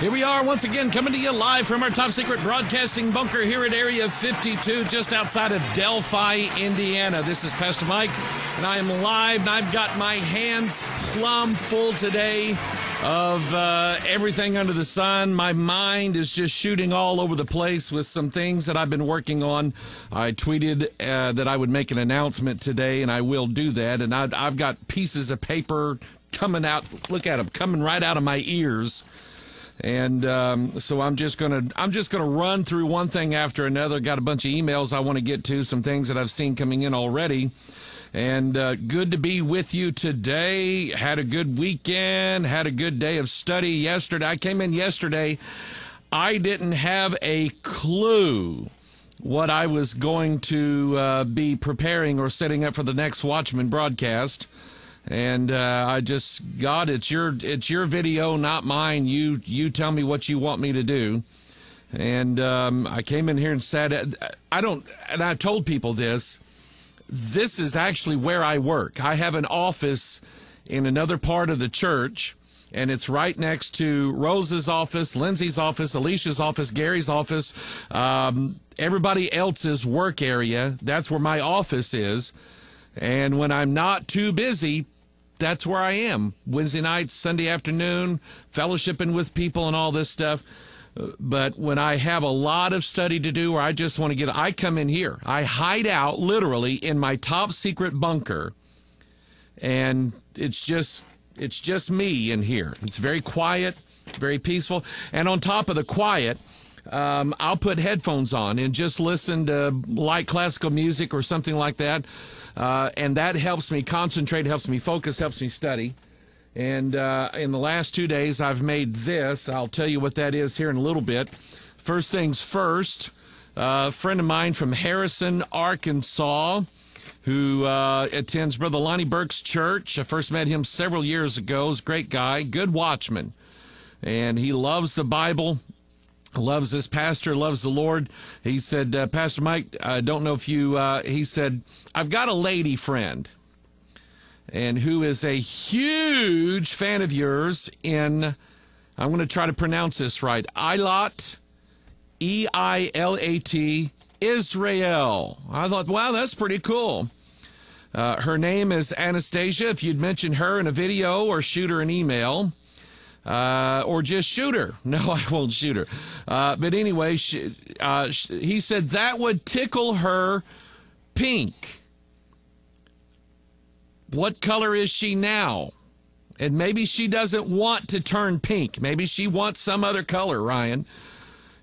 Here we are once again coming to you live from our top secret broadcasting bunker here at Area 52 just outside of Delphi, Indiana. This is Pastor Mike, and I am live, and I've got my hands plumb full today of everything under the sun. My mind is just shooting all over the place with some things that I've been working on. I tweeted that I would make an announcement today, and I will do that. And I've got pieces of paper coming out. Look at them, coming right out of my ears. And so I'm just gonna run through one thing after another. Got a bunch of emails I want to get to, some things that I've seen coming in already. And good to be with you today. Had a good weekend. Had a good day of study yesterday. I came in yesterday. I didn't have a clue what I was going to be preparing or setting up for the next Watchman broadcast. And I just, God, it's your video, not mine. You tell me what you want me to do. And I came in here and said, and I've told people this. This is actually where I work. I have an office in another part of the church, and it's right next to Rose's office, Lindsay's office, Alicia's office, Gary's office, everybody else's work area. That's where my office is. And when I'm not too busy, that's where I am. Wednesday nights, Sunday afternoon, fellowshipping with people and all this stuff. But when I have a lot of study to do or I just want to I come in here. I hide out literally in my top secret bunker. And it's just me in here. It's very quiet, very peaceful. And on top of the quiet, I'll put headphones on and just listen to light classical music or something like that. And that helps me concentrate, helps me focus, helps me study. And in the last 2 days, I've made this. I'll tell you what that is here in a little bit. First things first, a friend of mine from Harrison, Arkansas, who attends Brother Lonnie Burke's church. I first met him several years ago. He's a great guy, good watchman. And he loves the Bible. Loves this pastor, loves the Lord. He said, Pastor Mike, I don't know if you, he said, I've got a lady friend, and who is a huge fan of yours in, I'm going to try to pronounce this right, Eilat, E-I-L-A-T, Israel. I thought, wow, that's pretty cool. Her name is Anastasia. If you'd mention her in a video or shoot her an email, or just shoot her. No, I won't shoot her. But anyway, he said that would tickle her pink. What color is she now? And maybe she doesn't want to turn pink. Maybe she wants some other color, Ryan.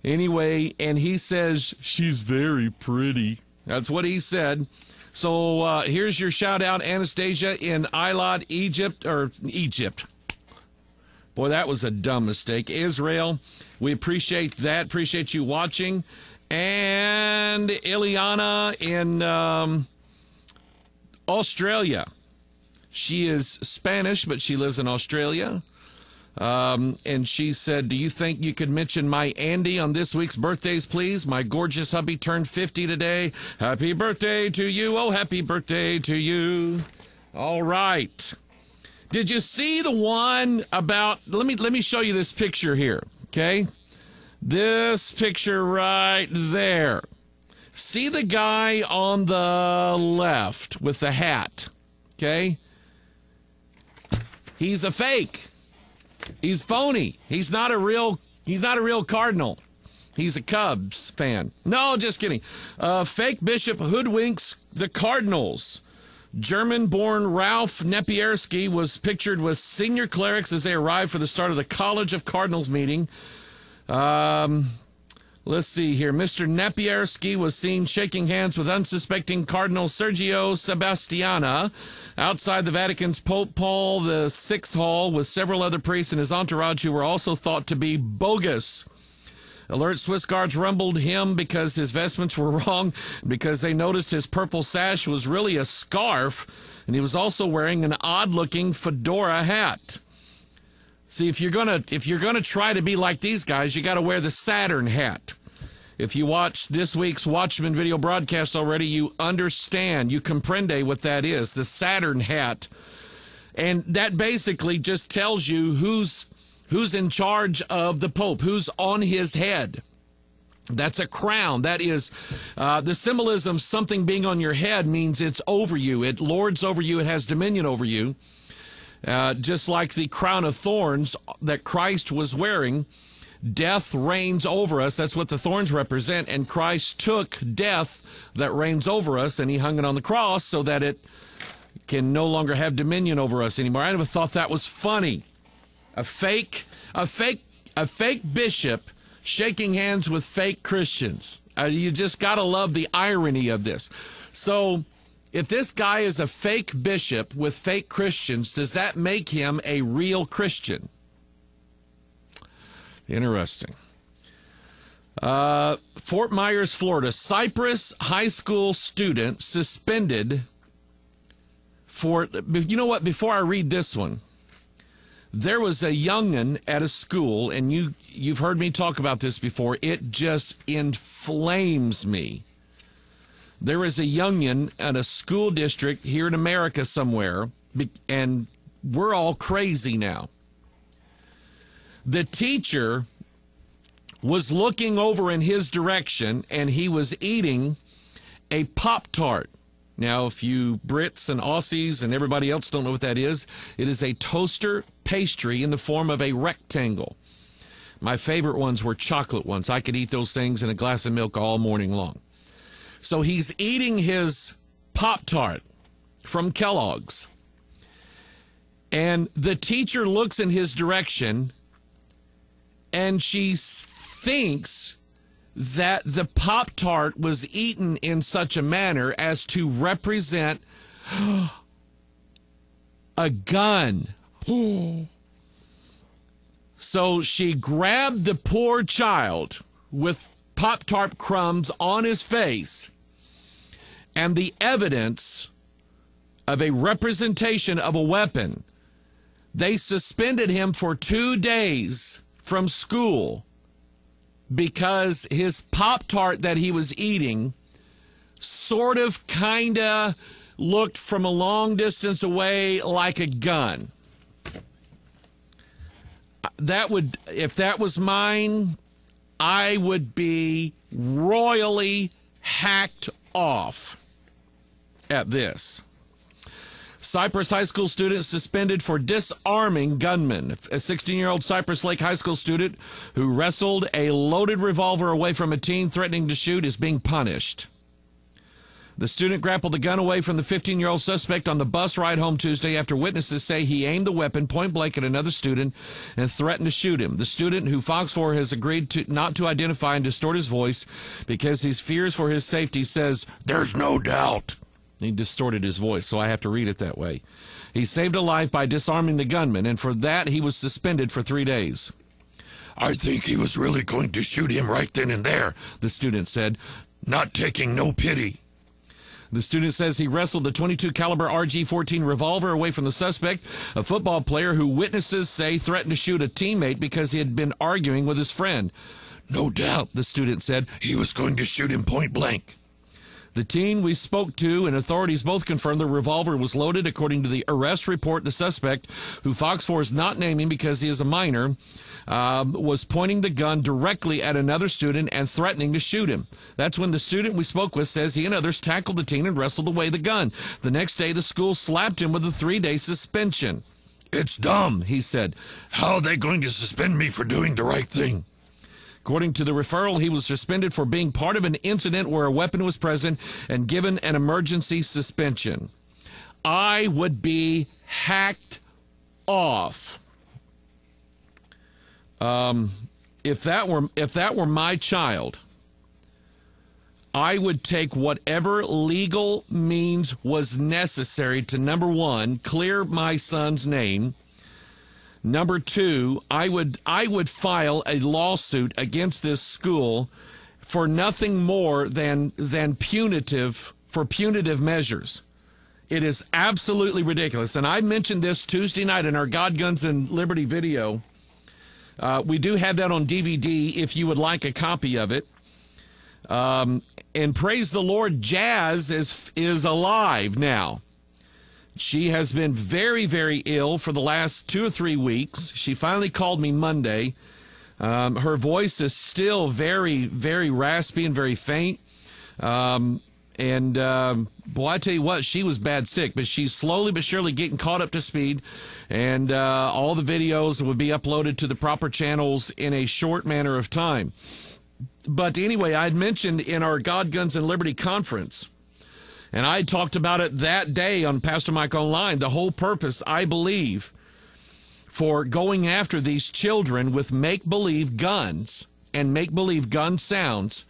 Anyway, and he says, she's very pretty. That's what he said. So here's your shout out, Anastasia, in Eilat, Egypt. Boy, that was a dumb mistake. Israel, we appreciate that. Appreciate you watching. And Ileana in Australia. She is Spanish, but she lives in Australia. And she said, do you think you could mention my Andy on this week's birthdays, please? My gorgeous hubby turned 50 today. Happy birthday to you. Oh, happy birthday to you. All right. Did you see the one about, let me show you this picture here, okay? This picture right there. See the guy on the left with the hat, okay? He's a fake. He's phony. He's not a real Cardinal. He's a Cubs fan. No, just kidding. Fake bishop hoodwinks the Cardinals. German-born Ralph Nepierski was pictured with senior clerics as they arrived for the start of the College of Cardinals meeting. Let's see here. Mr. Nepierski was seen shaking hands with unsuspecting Cardinal Sergio Sebastiana outside the Vatican's Pope Paul VI Hall with several other priests in his entourage who were also thought to be bogus. Alert Swiss guards rumbled him because his vestments were wrong, because they noticed his purple sash was really a scarf, and he was also wearing an odd-looking fedora hat. See, if you're gonna try to be like these guys, you got to wear the Saturn hat. If you watch this week's Watchman video broadcast already, you understand, you comprende what that is, the Saturn hat. And that basically just tells you Who's in charge of the Pope? Who's on his head? That's a crown. That is, the symbolism, something being on your head means it's over you. It lords over you. It has dominion over you. Just like the crown of thorns that Christ was wearing, death reigns over us. That's what the thorns represent. And Christ took death that reigns over us, and he hung it on the cross so that it can no longer have dominion over us anymore. I never thought that was funny. A fake bishop shaking hands with fake Christians. You just got to love the irony of this. So, if this guy is a fake bishop with fake Christians, does that make him a real Christian? Interesting. Fort Myers, Florida. Cypress high school student suspended for... You know what? Before I read this one, there was a young'un at a school, and you've heard me talk about this before. It just inflames me. There is a young'un at a school district here in America somewhere, and we're all crazy now. The teacher was looking over in his direction, and he was eating a Pop-Tart. Now, if you Brits and Aussies and everybody else don't know what that is, it is a toaster pastry in the form of a rectangle. My favorite ones were chocolate ones. I could eat those things in a glass of milk all morning long. So he's eating his Pop-Tart from Kellogg's. And the teacher looks in his direction, and she thinks that the Pop-Tart was eaten in such a manner as to represent a gun. So she grabbed the poor child with Pop-Tart crumbs on his face, and the evidence of a representation of a weapon. They suspended him for 2 days from school because his Pop-Tart that he was eating sort of kind of looked from a long distance away like a gun. If that was mine, I would be royally hacked off at this. Cypress High School student suspended for disarming gunman. A 16-year-old Cypress Lake High School student who wrestled a loaded revolver away from a teen threatening to shoot is being punished. The student grappled the gun away from the 15-year-old suspect on the bus ride home Tuesday after witnesses say he aimed the weapon point blank at another student and threatened to shoot him. The student, who Fox 4 has agreed not to identify and distort his voice because he fears for his safety, says, "There's no doubt." He distorted his voice, so I have to read it that way. He saved a life by disarming the gunman, and for that he was suspended for 3 days. "I think he was really going to shoot him right then and there," the student said, "not taking no pity." The student says he wrestled the .22 caliber RG-14 revolver away from the suspect, a football player who witnesses say threatened to shoot a teammate because he had been arguing with his friend. "No doubt," the student said, "he was going to shoot him point blank." The teen we spoke to and authorities both confirmed the revolver was loaded. According to the arrest report, the suspect, who Fox 4 is not naming because he is a minor, was pointing the gun directly at another student and threatening to shoot him. That's when the student we spoke with says he and others tackled the teen and wrestled away the gun. The next day, the school slapped him with a 3-day suspension. "It's dumb," he said. "How are they going to suspend me for doing the right thing?" According to the referral, he was suspended for being part of an incident where a weapon was present and given an emergency suspension. I would be hacked off. If that were my child, I would take whatever legal means was necessary to, number one, clear my son's name. Number two, I would file a lawsuit against this school for nothing more than punitive measures. It is absolutely ridiculous. And I mentioned this Tuesday night in our God, Guns, and Liberty video. We do have that on DVD if you would like a copy of it. And praise the Lord, Jazz is alive now. She has been very, very ill for the last 2 or 3 weeks. She finally called me Monday. Her voice is still very, very raspy and very faint. Boy, I tell you what, she was bad sick, but she's slowly but surely getting caught up to speed, and all the videos will be uploaded to the proper channels in a short manner of time. But anyway, I'd mentioned in our God, Guns, and Liberty conference, and I talked about it that day on Pastor Mike Online, the whole purpose, I believe, for going after these children with make-believe guns and make-believe gun sounds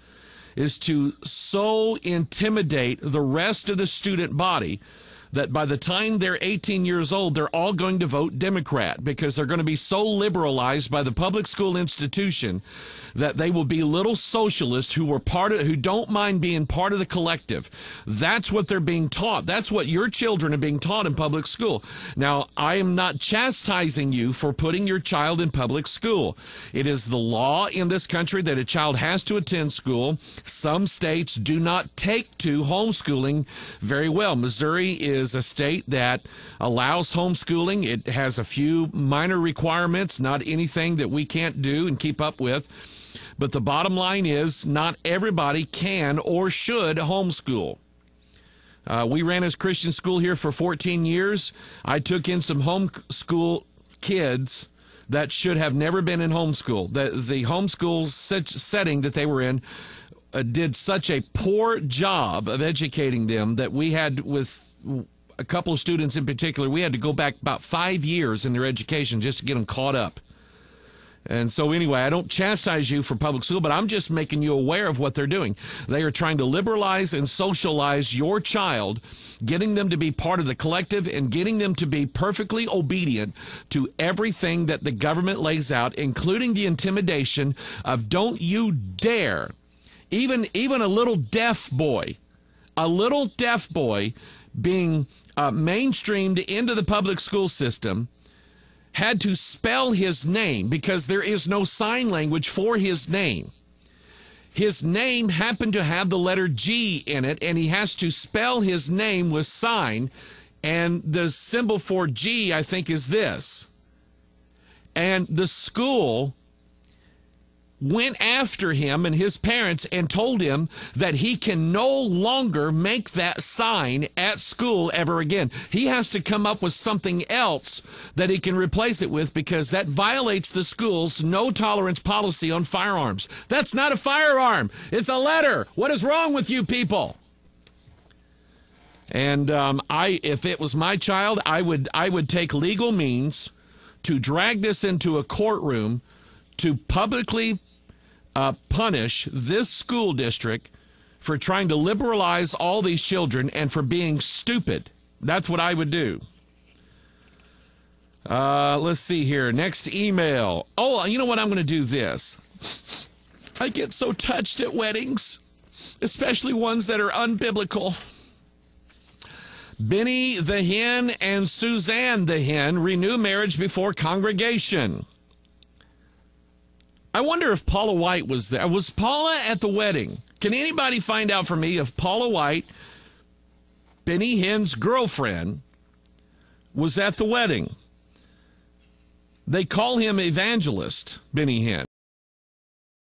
is to so intimidate the rest of the student body that by the time they're 18 years old, they're all going to vote Democrat, because they're going to be so liberalized by the public school institution that they will be little socialists who don't mind being part of the collective. That's what they're being taught. That's what your children are being taught in public school. Now, I am not chastising you for putting your child in public school. It is the law in this country that a child has to attend school. Some states do not take to homeschooling very well. Missouri is a state that allows homeschooling. It has a few minor requirements, not anything that we can't do and keep up with. But the bottom line is not everybody can or should homeschool. We ran as Christian school here for 14 years. I took in some homeschool kids that should have never been in homeschool. The homeschool setting that they were in did such a poor job of educating them that we had, with a couple of students in particular, we had to go back about 5 years in their education just to get them caught up. And so anyway, I don't chastise you for public school, but I'm just making you aware of what they're doing. They are trying to liberalize and socialize your child, getting them to be part of the collective and getting them to be perfectly obedient to everything that the government lays out, including the intimidation of don't you dare, even a little deaf boy being mainstreamed into the public school system, had to spell his name because there is no sign language for his name. His name happened to have the letter G in it, and he has to spell his name with sign, and the symbol for G, I think, is this. And the school went after him and his parents and told him that he can no longer make that sign at school ever again. He has to come up with something else that he can replace it with, because that violates the school's no-tolerance policy on firearms. That's not a firearm. It's a letter. What is wrong with you people? And if it was my child, I would take legal means to drag this into a courtroom to publicly punish this school district for trying to liberalize all these children and for being stupid. That's what I would do. Let's see here. Next email. Oh, you know what? I'm going to do this. I get so touched at weddings, especially ones that are unbiblical. Benny the Hen and Suzanne the Hen renew marriage before congregation. I wonder if Paula White was there. Was Paula at the wedding? Can anybody find out for me if Paula White, Benny Hinn's girlfriend, was at the wedding? They call him Evangelist Benny Hinn.